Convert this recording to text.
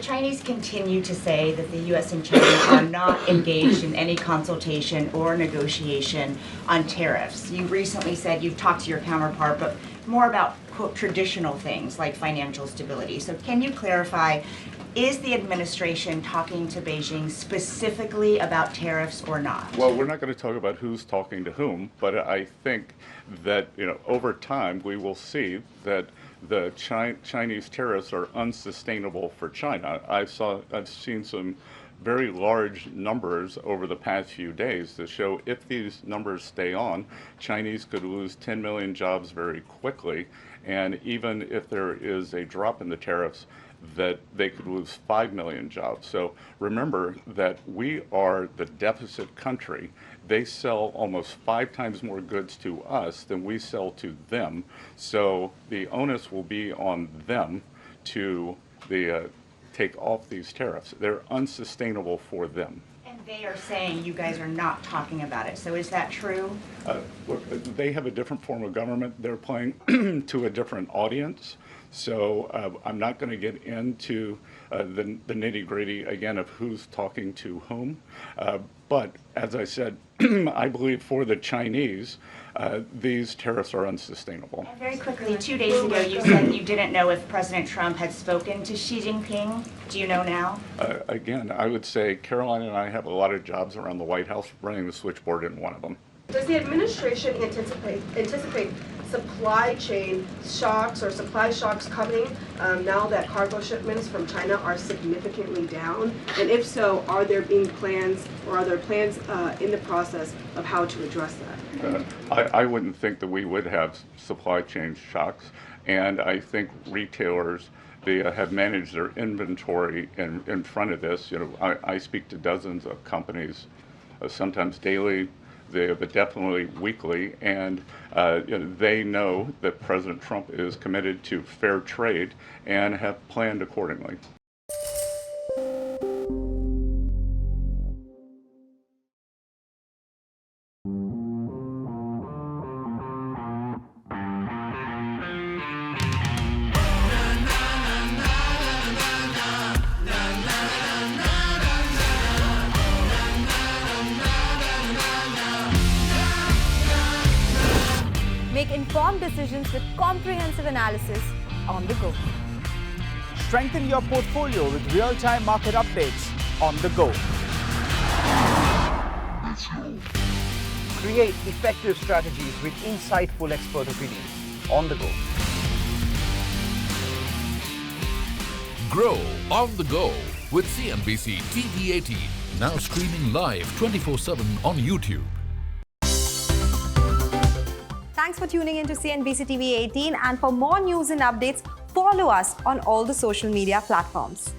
Chinese continue to say that the U.S. and China are not engaged in any consultation or negotiation on tariffs. You recently said you've talked to your counterpart, but more about, quote, traditional things like financial stability. So can you clarify, is the administration talking to Beijing specifically about tariffs or not? Well, we're not going to talk about who's talking to whom, but I think that, over time we will see that the Chinese tariffs are unsustainable for China. I've seen some very large numbers over the past few days that show if these numbers stay on, Chinese could lose 10 million jobs very quickly, and even if there is a drop in the tariffs, that they could lose 5 million jobs. So remember that we are the deficit country. They sell almost 5 times more goods to us than we sell to them. So the onus will be on them to take off these tariffs. They're unsustainable for them. And they are saying you guys are not talking about it. So is that true? Look, they have a different form of government. They're playing to a different audience. So I'm not going to get into the nitty-gritty again of who's talking to whom. But as I said, I believe for the Chinese, these tariffs are unsustainable. And very quickly, 2 days ago, you said you didn't know if President Trump had spoken to Xi Jinping. Do you know now? Again, I would say Caroline and I have a lot of jobs around the White House. Running the switchboard isn't one of them. Does the administration anticipate supply chain shocks or supply shocks coming now that cargo shipments from China are significantly down? And if so, are there plans in the process of how to address that? I wouldn't think that we would have supply chain shocks, and I think retailers, they have managed their inventory in front of this. I speak to dozens of companies, sometimes daily, but definitely weekly, and they know that President Trump is committed to fair trade and have planned accordingly. Make informed decisions with comprehensive analysis on the go. Strengthen your portfolio with real-time market updates on the go. Create effective strategies with insightful expert opinions on the go. Grow on the go with CNBC-TV18, now streaming live 24/7 on YouTube. Thanks for tuning in to CNBC TV 18, and for more news and updates, follow us on all the social media platforms.